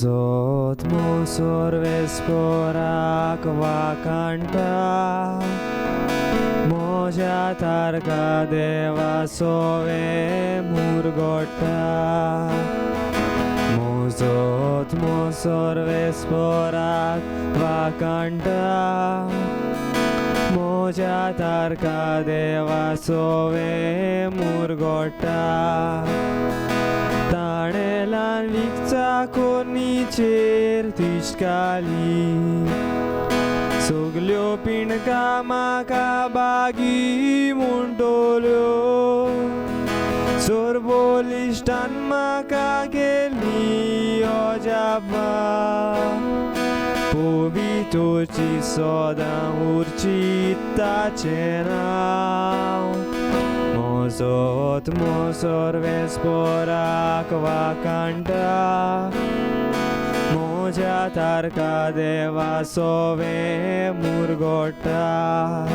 Mozot musor vesporak vakanta Moja tarka deva sove murgota Mozot musor vesporak vakanta Moja tarka deva sove murgota Tanelan vikca kornicher tiskali Soglio pinka maka bagi muntolio Sorbolistan maka geli ojaba Povitoci soda urcita cenau Mozot mosor vesporak vakanta Moja tarka deva sove murgota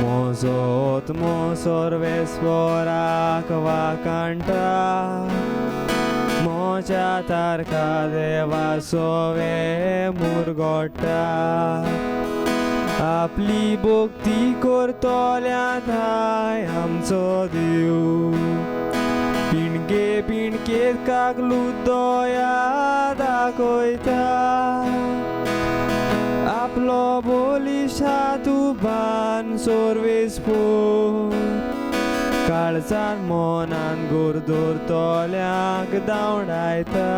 Mozot mosor vesporak vakanta Moja tarka deva sove murgota आपली भक्ती करतल्यात हाय आमचो देव पिणके पिणके कागलू दया दाखयता आपलो बोलिशा तुबान सोर्वेस्पोर काळजान मोनान गोरदोरतल्याक धांवडायता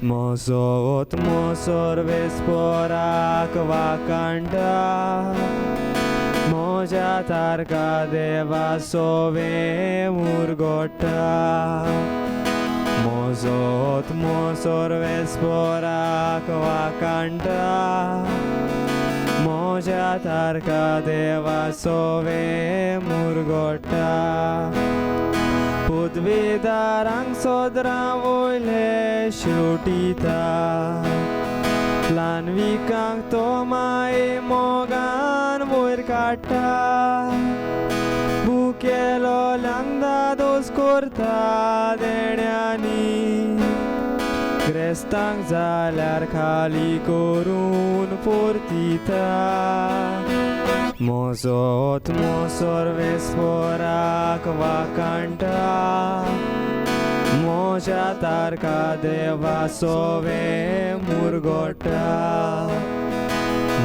Mozot mosor vesporak vakanta Moja tarka deva sove murgota Mozot mosor vesporak vakanta Moja tarka deva sove murgota Podvedarang sodra voile shutita Plan vikang tomae mogan voir kata Bukelo langda dos korta denyani Grestang zalar khali korun portita Mozot mosor vesporak vakanta Moja tarka deva sove murgota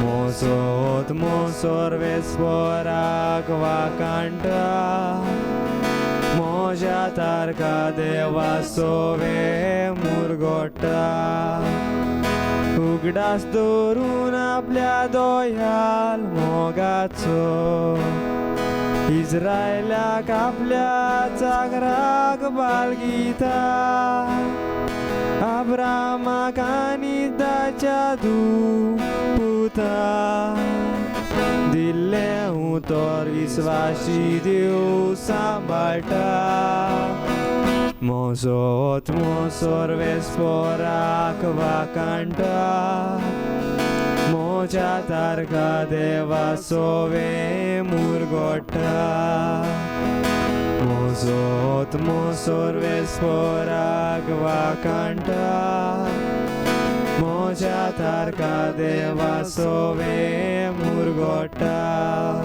Mozot mosor vesporak vakanta Moja tarka deva sove murgota उगडास धरून आपल्या दोयाल मोगाचो इस्रायलाक आपल्या जागराक बाळगिता अब्रामाक आनी ताच्या पुता दिल्ले उतर विश्वासी देव सांबाळटा Mozot mosor vesporak vakanta Moja tarka deva sove murgota Mozot mosor vesporak vakanta Moja tarka deva sove murgota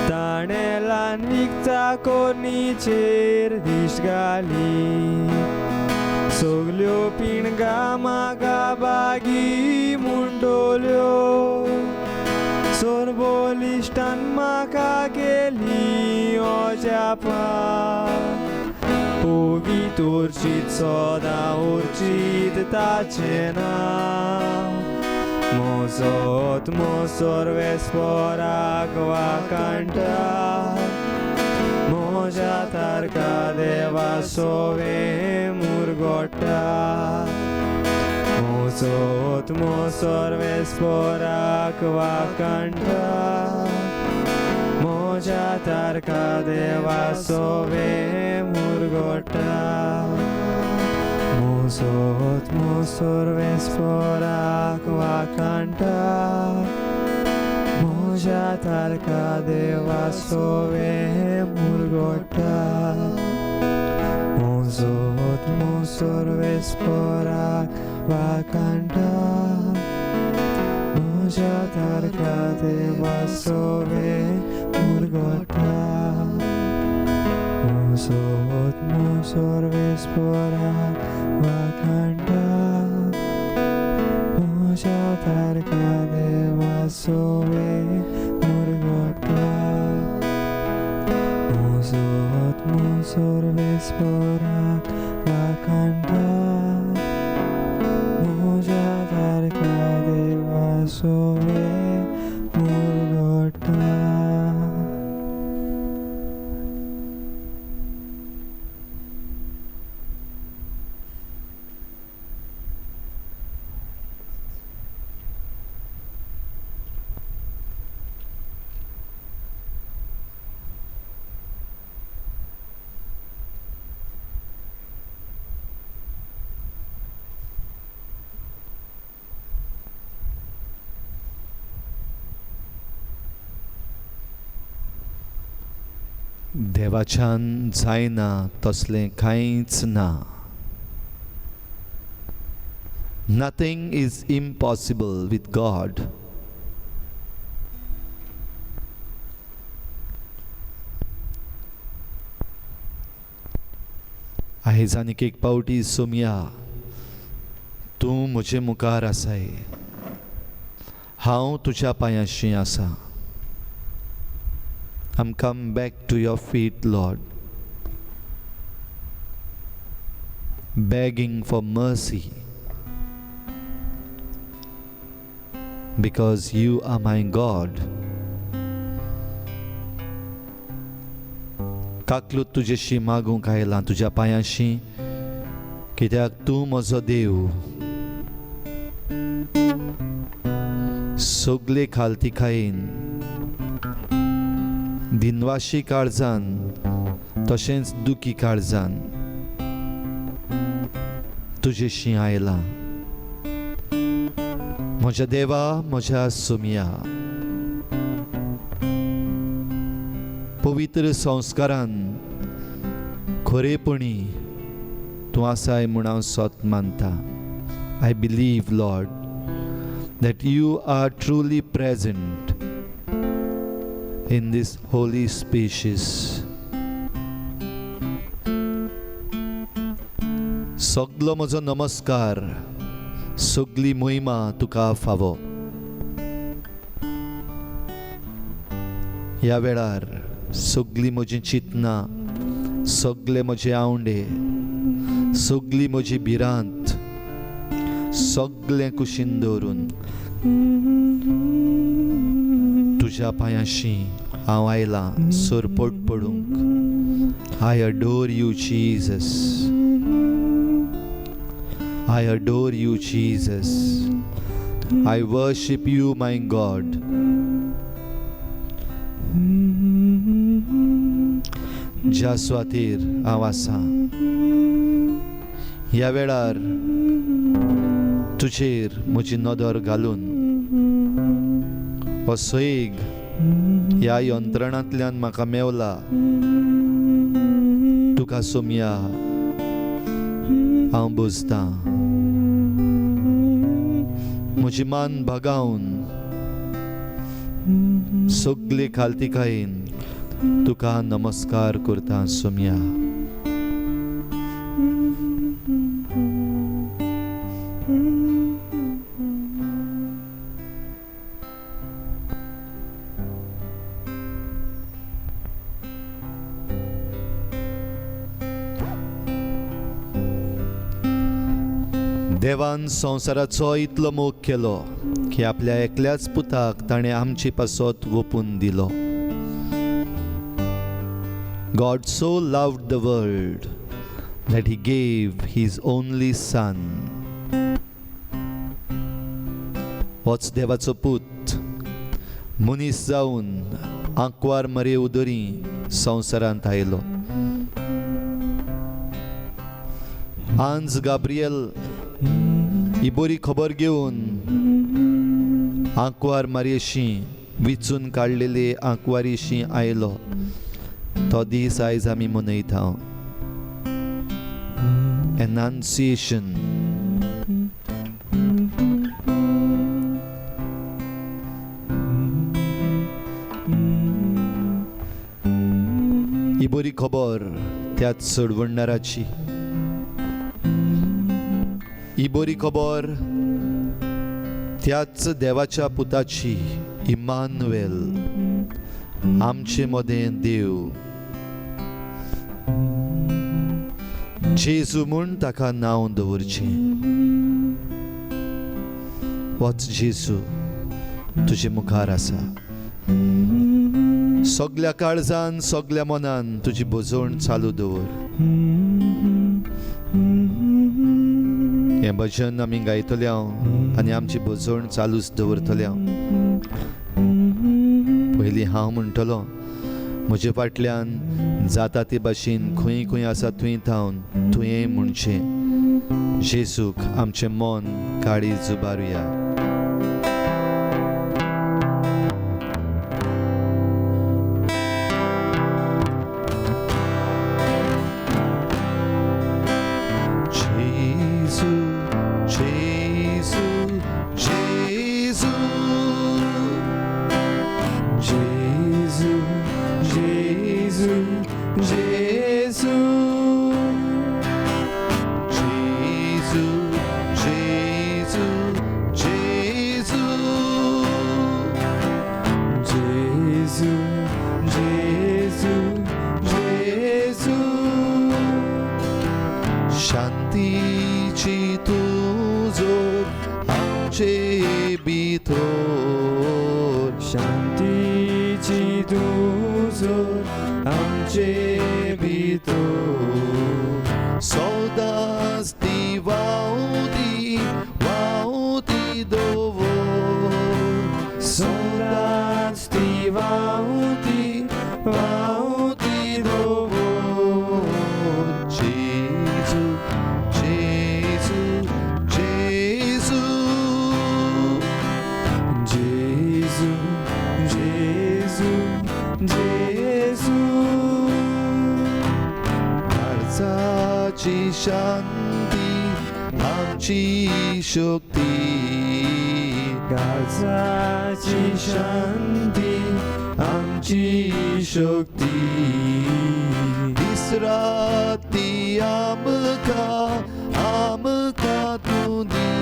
Tanelan vikca kornicher dishgali Soglio pinga maga bagi muntolio Sorbolistan maka geli ojapa Povitorcit soda urcit tacena Mozot mosor vesporak vakanta Moja tarka deva sove murgota Mozot mosor vesporak vakanta Moja tarka deva sove murgota Mozot mosor vesporak vakanta Moja tarka deva sove murgota Mozot mosor सर्वेस्पराक वाकांटा म्हज्या तारका देवा सोवे मुरगोटा आत्मो सर्वेस्पराक वाकांटा म्हज्या तारका देवा सोवे मुरगोटा आत्मो सर्वेस्पराक वाकांटा म्हज्या तारका देवा सोवे मुरगोटा. देवाच्यान जायना तसलें कांयच ना. Nothing is impossible with God. आयज आनीक एक पावटी सोमया तूं म्हजे मुखार आसाय. हांव तुज्या पांयाशी आसा. I'm come back to your feet, Lord, begging for mercy, because you are my God. काकलूत तुजेशी मागूंक आयलां तुज्या पांयाशी, कित्याक तूं म्हजो देव. सगळे खालतिकायेन दिनवाशी काळजान तशेंच दुखी काळजान तुजेशी आयलां. म्हज्या देवा, म्हज्या सोमया, पवित्र संस्कारान खरेपणी तूं आसाय म्हूण हांव सोत मानता. आय believe, Lord, that you are truly present in this holy spaces. सगलो म्हजो नमस्कार, सगली महिमा तुका फावो. ह्या वेळार सगली म्हजी चिंतनां, सगळे म्हजे आवंडे, सगली म्हजी भिरांत सगळें कुशीन दवरून तुज्या पांयाशी हांव आयलां सरपट पडूंक. I adore you Jesus. I adore you, Jesus. I worship you, my God. ज्या सुवातेर हांव आसा ह्या वेळार तुजेर म्हजी नदर घालून हो सैग ह्या यंत्रणांतल्यान म्हाका मेवला. तुका सोमया हांव बुजतां. म्हजी मान भगावन सगळे खालतिकायेन तुका नमस्कार करता सोमया. देवान संवसाराचो इतलो मोग केलो की आपल्या एकल्याच पुताक ताणें आमची पासत ओपून दिलो. God so loved the world that he gave his only son. होच देवाचो पूत मनीस जावन आंकवार मरे उदरी संवसारांत आयलो. आंज गाब्रियल ही बरी खबर घेवन आंकवार मारयेशी विचून काडलेले आंकवारीशी आयलो. तो दीस आयज आमी मनयता. एनाउन्सिएशन. ही बरी खबर त्याच सोडवणाराची. ही बरी खबर त्याच देवाच्या पुताची. इमानुएल, आमचे मदें देव. जेजू म्हूण ताका नांव दवरचें. होच जेजू तुजे मुखार आसा. सगल्या काळजान सगल्या मनान तुजी भजवण चालू दवर. हें भजन आमी गायतले हांव आनी आमची भजवण चालूच दवरतले हांव. पयलीं हांव म्हणटलो, म्हजे फाटल्यान जाता ते भाशेन खंय खंय आसा थंय थावन तुवें म्हणचें. जेजूक आमचें मन काळीज उबारुया. शांतीची तुजो आमचे भितर. शांतीची तुजो आमचे भितर. सदांच ती वावती दवर. सदांच ती वावती दवर. जेजू जेजू जेजू जेजू जेजू जेजू. काळजाची शांती आमची शक्ती. काळजाची शांती आमची शक्ती. इसराती आमकां तूं दी.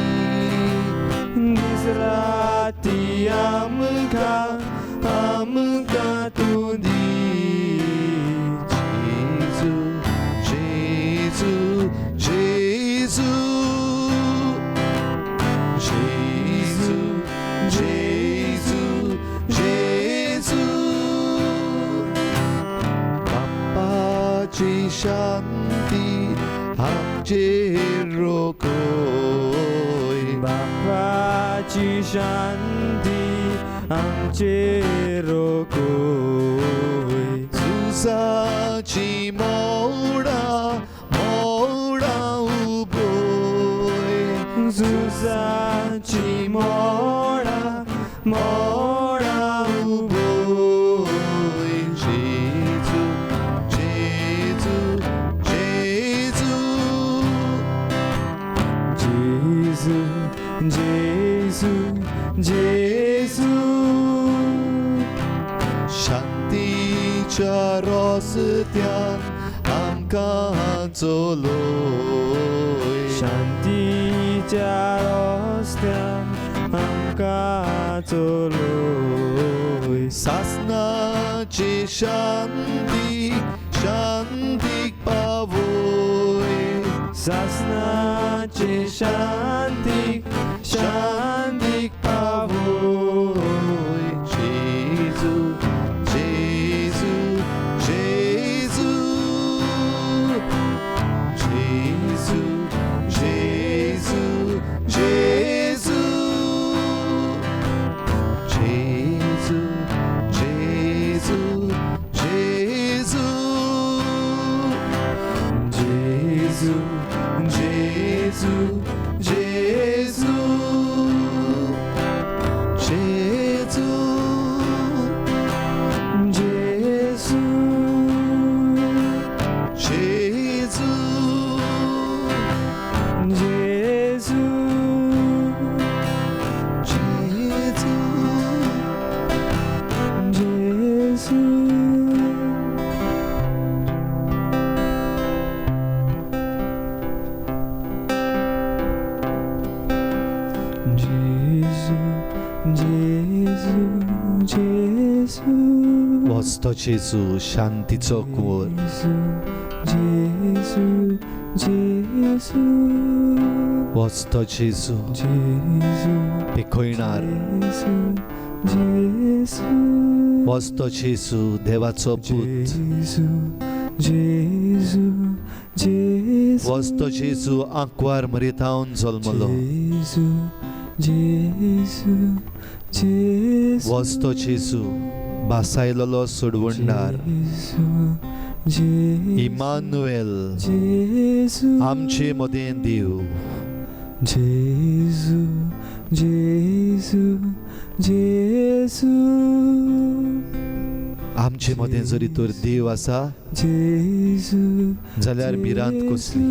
दिसराती आमकां तूं दी. जेजू जेजू जेजू जेजू जेजू जेजू. बाप्पाची शांती आमचेर रोखय. बाप्पाची शांती आमचेर रोखय. झुजाची मोडां उबोय. झुजाची मोडां उबोय. जेजू जेजू जेजू जेजू जेजू. शांतीच्या रस्त्यान आमकां चलोय. शांतीच्या रस्त्यान आमकां चलोय. सासनाचे शांतीक पावोय. सासनाचे शांतीक पावोय. जेजू जेजू जेजू जेजू जेजू जेजू जेजू जेजू जेजू जेजू जेजू जेजू जेजू जेजू जेजू वस्तो जेजू शांतीचो कुंवर, जेजू जेजू वस्तो जेजू जेजू पिकोयणार, जेजू वस्तो जेजू देवाचो पूत, जेजू जेजू जेजू वस्तो जेजू आंकवार मरितावन जल्मलो, जेजू जेजू जेजू वस्तो जेजू बासायलोलो सोडवणदार, इमानुएल जेजू आमचे मदें देव, जेजू जेजू जेजू आमचे मदें जरी तर देव आसा जेजू जाल्यार भिरांत कसली,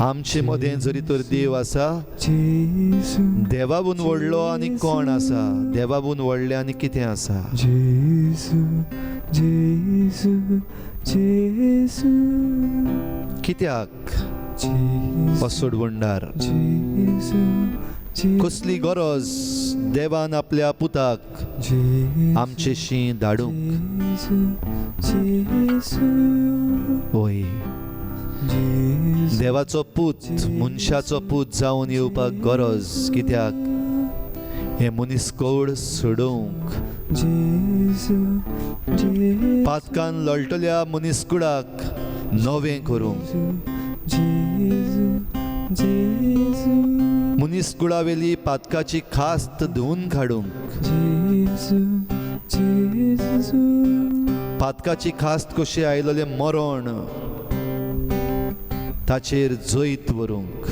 आमचे मदें जरी तर देव आसा जेजू देवाबून व्हडलो आनी कोण आसा, देवाबून व्हडलें आनी कितें आसा. जेजू जेजू जेजू कित्याक जेजू हो सोडवणदार, जेजू कसली गरज देवान आपल्या पुताक आमचेशी धाडूंक. ओय देवाचो पूत मनशाचो पूत जावन येवपाक गरज, कित्याक हे मनीसकूड सोडूंक पातकान लोळटल्या मनीसकुडाक नवें करूंक, मनीसकुडावेली पातकाची खास्त धुवन काडूंक, पातकाची खास्त कशी आयलोले मरण ताचेर जैत व्हरूंक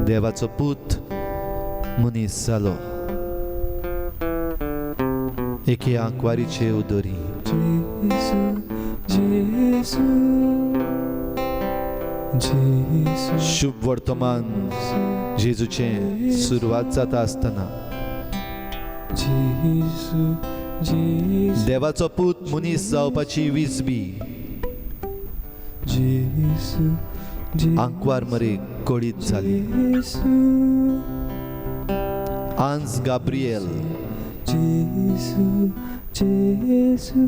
देवाचो पूत मनीस जालो. एके आंकवारीचे उदोरी शुभ वर्तमान जेजूचे सुरवात जाता आसतना देवाचो पूत मनीस जावपाची विजबी आंकवार मरे कोडीत जाली. आंज गाब्रिएल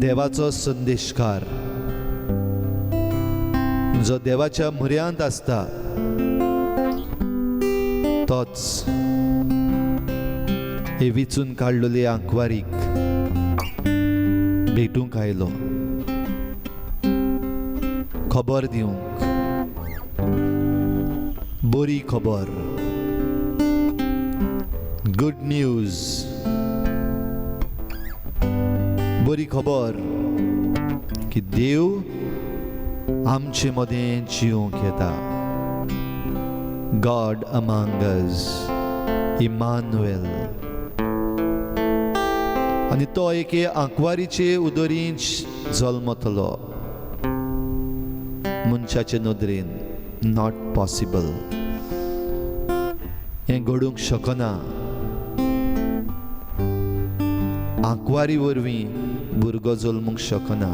देवाचो संदेशकार जो देवाच्या म्हऱ्यांत आसता तोच हे विचून काडलेले आंकवारीक भेटूंक आयलो, खबर दिवंक, बरी खबर, गुड न्यूज, बरी खबर की देव आमचे मदें जिवंक येता. गॉड अमंग अस, इमानुएल. आनी तो एके आंकवारीचे उदोरींत जल्मतलो. मनशाचे नदरेन नॉट पॉसिबल, हें घडूंक शकना. आंकवारी वरवीं भुरगो जल्मूंक शकना.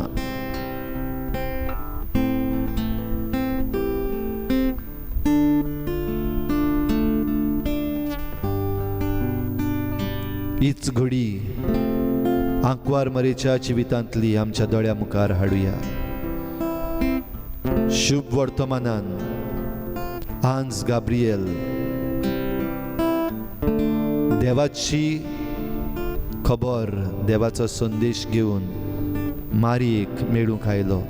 हीच घडी आंकवार मरेच्या जिवितांतली आमच्या दोळ्या मुखार हाडुया. शुभ वर्तमानान आंज गाब्रिएल देवाची खबर, देवाचो संदेश घेवन मारयेक मेळूंक आयलो.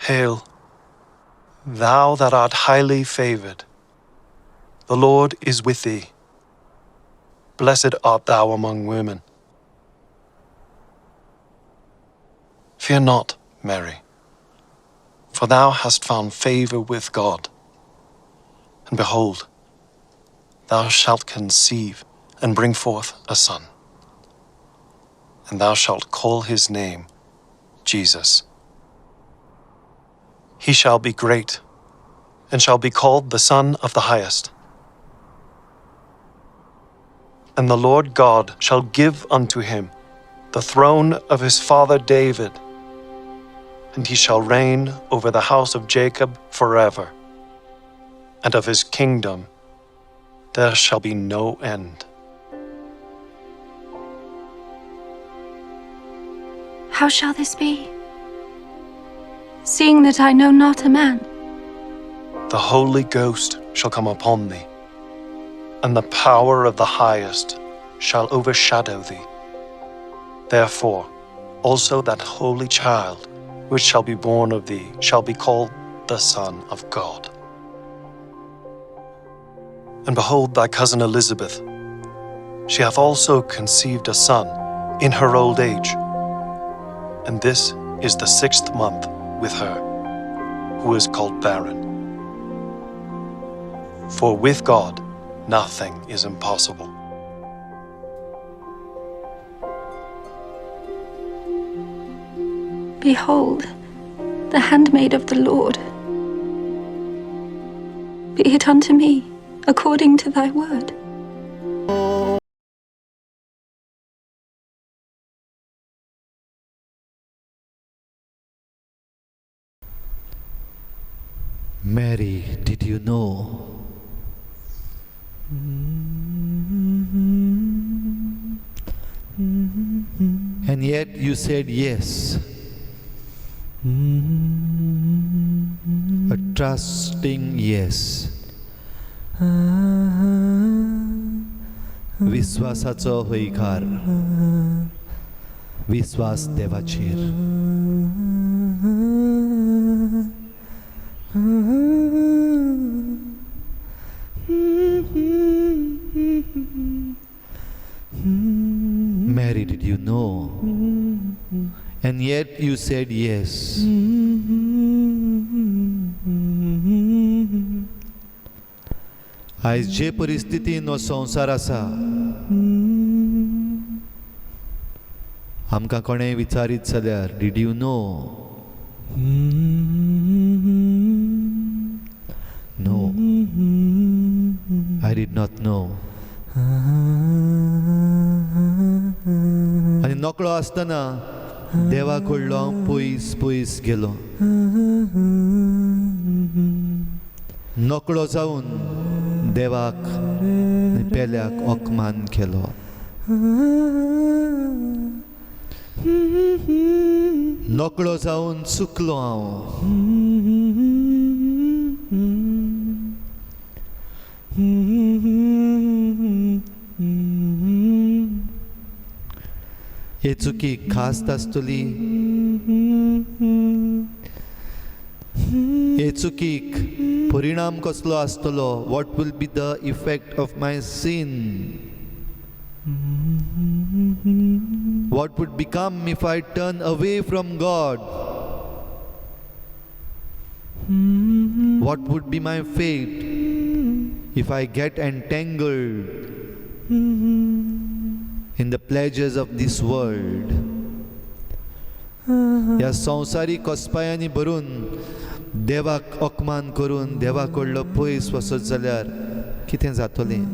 Hail, thou that art highly favored. The Lord is with thee. Blessed art thou among women. Fear not, Mary, for thou hast found favor with God. And behold, thou shalt conceive and bring forth a son, and thou shalt call his name Jesus. He shall be great, and shall be called the Son of the Highest. And the Lord God shall give unto him the throne of his father David, and he shall reign over the house of Jacob forever, and of his kingdom there shall be no end. How shall this be, seeing that I know not a man? The Holy Ghost shall come upon thee, and the power of the Highest shall overshadow thee. Therefore also that holy child which shall be born of thee shall be called the Son of God. And behold, thy cousin Elizabeth, she hath also conceived a son in her old age, and this is the 6th month with her, who is called barren. For with God nothing is impossible. Behold, the handmaid of the Lord. Be it unto me according to thy word. Mary, did you know? And yet you said yes. A trusting yes. विश्वासाचो होयकार. विश्वास देवाचेर. Mary, did you know? And yet you said yes. आयज जे परिस्थितीन हो संवसार आसा, आमकां कोणें विचारीत जाल्यार, did you know? No, I did not know. आनी नकळो आसतना देवा कडलो हांव पयस पयस गेलो. नकळो जावन देवाक आनी पेल्याक ओकमान केलो. नकळो जावन चुकलो हांव. हे चुकीक खास्त आसतली. हे चुकीक परिणाम कसलो आसतलो? What will be the effect of my sin? What would become if I turn away from God? What would be my fate if I get entangled in the pleasures of this world? ह्या संवसारीक कोसपायांनी भरून देवाक ओकमान करून देवा कडलो पयस वचत जाल्यार कितें जातलें?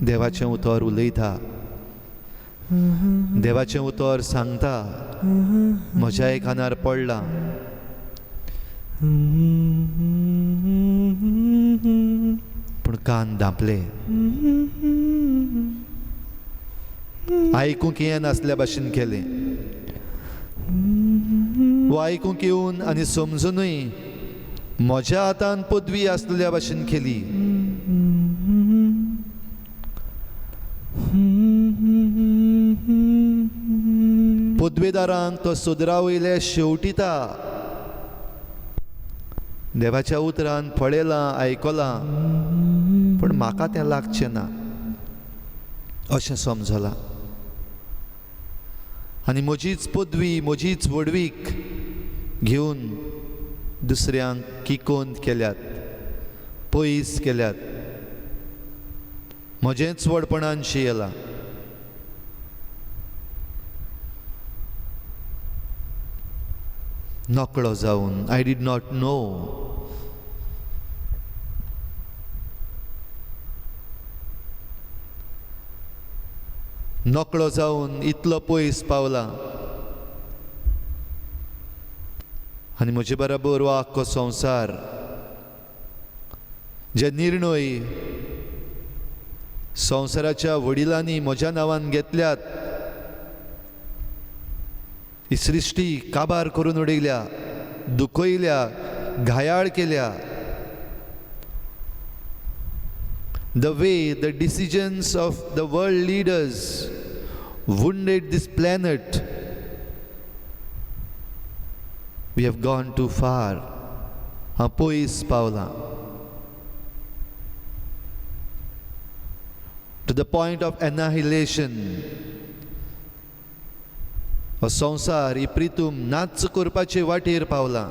देवाचें उतर उलयता. देवाचें उतर सांगता. म्हज्याय कानार पडलां. पूण कान धांपले. आयकूंक यें नासल्या भाशेन केलें. वो आयकूंक येवन आनी समजुनूय म्हज्या हातान पदवी आसलेल्या भाशेन केली. पदवेदारांक तो सुदरा वयले शेवटिता. देवाच्या उतरान पळयलां, आयकलां, पूण म्हाका तें लागचें ना अशें समजलां. आनी म्हजीच पदवी, म्हजीच वडवीक घेवन दुसऱ्यांक किकोंत केल्यात, पयस केल्यात. म्हजेंच व्हडपणान शियेलां. नकळो जावन, आय डीड नॉट नो. नकळो जावन इतलो पयस पावला. आनी म्हजे बरोबर हो आख्खो संवसार, जे निर्णय संवसाराच्या वडिलांनी म्हज्या नांवान घेतल्यात, ही सृश्टी काबार करून उडयल्या, दुखयल्या, घायाळ केल्या. The way the decisions of the world leaders wounded this planet, we have gone too far. हांव पयस पावलां. To the point of annihilation. हो संवसार ही प्रितूम नाच करपाचे वाटेर पावला.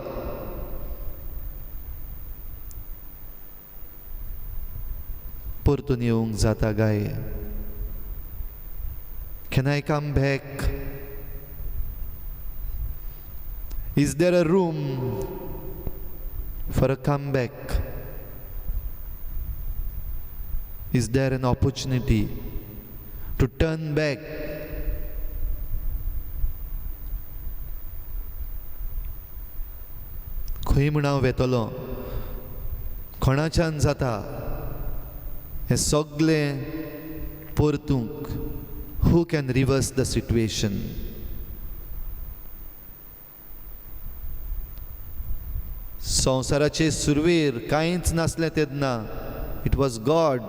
परतून येवंक जाता गाय? Can I come back? Is there a room for a comeback? Is there an opportunity to turn back? खंय म्हण हांव वेतलो, कोणाच्यान जाता हें सगळें परतूंक? Who can reverse the situation? संवसाराचे सुरवेर कांयच नासलें तेन्ना it was God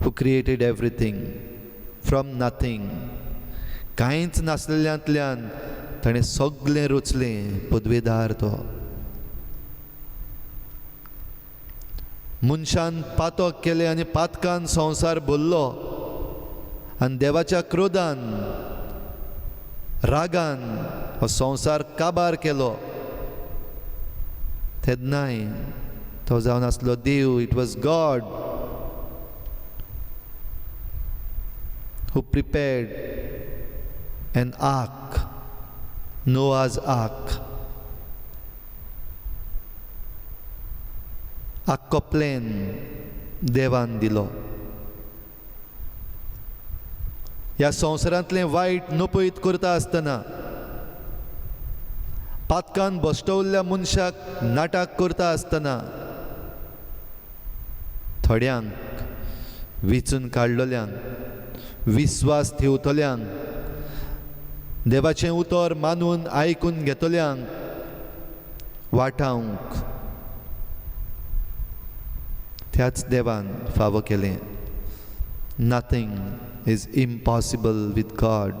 who created everything from nothing. कांयच नासलेल्यांतल्यान ताणें सगळें रचलें. पदवेदार तो. मनशान पातक केलें आनी पातकान संवसार भरलो. आनी देवाच्या क्रोधान, रागान हो संवसार काबार केलो. तेन्नाय तो जावन आसलो देव. It was God who prepared an ark, Noah's ark. आख्खो प्लॅन देवान दिलो. ह्या संवसारांतलें वायट नपयत करता आसतना, पातकान बसटवल्ल्या मनशाक नाटक करता आसतना, थोड्यांक वेचून काडलोल्यांक, विस्वास ठेवतल्यांक, देवाचें उतर मानून आयकून घेतल्यांक वाटावंक त्याच देवान फावो केलें. Nothing is impossible with God.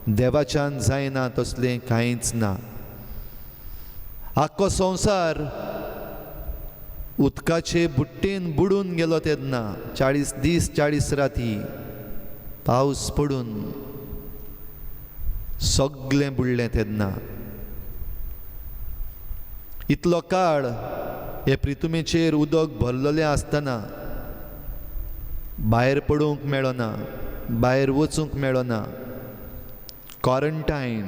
देवाच्यान जायना तसलें कांयच ना. आख्खो संवसार उदकाचे बुट्टेन बुडून गेलो तेन्ना 40 दीस 40 राती पावस पडून सगळें बुडलें तेन्ना, इतलो काळ हे पृथ्वीचेर उदक भरलेलें आसतना भायर पडूंक मेळना, भायर वचूंक मेळना. क्वारंटायन,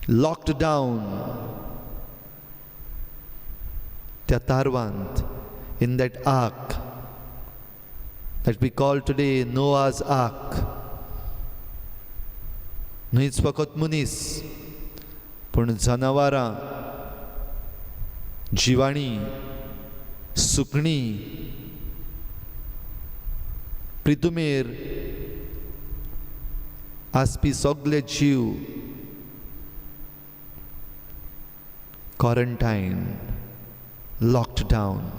लॉक्ड डावन त्या तारवांत, in that ark that we call today Noah's Ark. न्हयच फकत मनीस, पूण जनावरां, जिवाणी, सुकणीं, पृथ्वीर आसपी सगळे जीव क्वारंटायन, लॉक्ड डावन.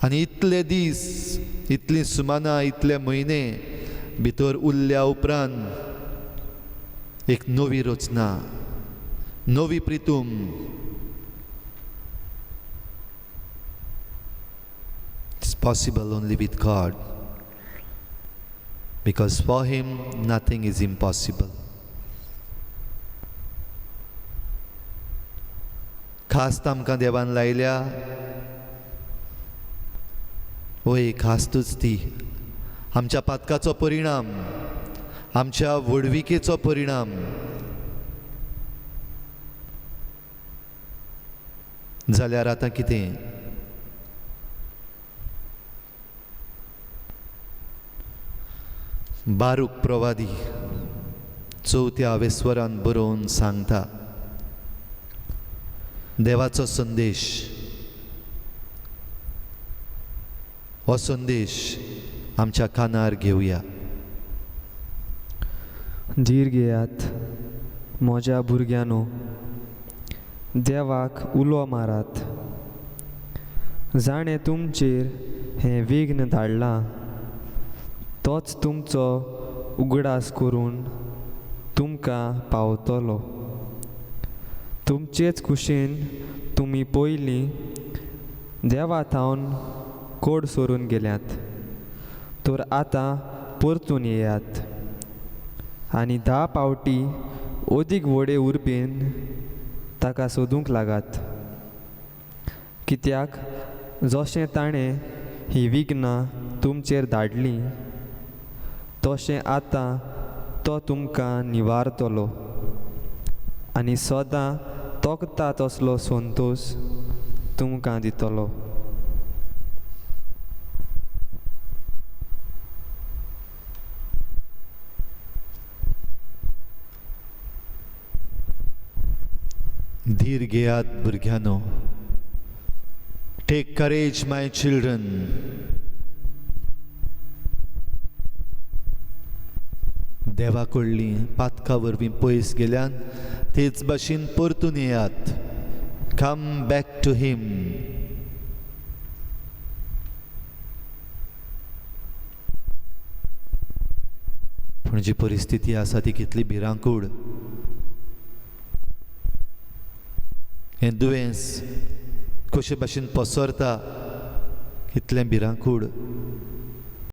आनी इतले दीस, इतलीं सुमानां, इतले म्हयने भितर उरल्या उपरांत एक नवी रचना, नवी प्रितूम, it's possible only with God, because for him nothing is impossible. खास्त आमकां देवान लायल्या वय खास्तूच ती आमच्या पातकाचो परिणाम, आमच्या वडविकेचो परिणाम. जाल्यार आतां कितें? बारूक प्रवादी 4थ्या वेस्वरान बरोवन सांगता, देवाचो संदेश. हो संदेश आमच्या कानार घेवया. धीर घेयात म्हज्या भुरग्यांनो, देवाक उलो मारात. जाणें तुमचेर हें विघ्न धाडलां, तोच तुमचो उगडास करून तुमकां पावतलो. तुमचेच कुशीन तुमी पयलीं देवाथावन कोड सोरून गेल्यात, तर आतां परतून येयात आनी 10 पावटी ओदीक व्हडे उर्बेन ताका सोदूंक लागात. कित्याक जशें ताणें ही विघ्नां तुमचेर धाडलीं, तशें आतां तो तुमकां निवारतलो आनी सदां तोखता तसलो संतोश तुमकां दितलो. धीर घेयात भुरग्यांनो. Take courage my children. देवा कडलीं पातका वरवीं पयस गेल्यान तेच भाशेन परतून येयात. Come back to him. पूण जी परिस्थिती आसा ती कितली भिरांकूळ. हें दुयेंस कशे भाशेन पसरता कितलें भिरांकूळ.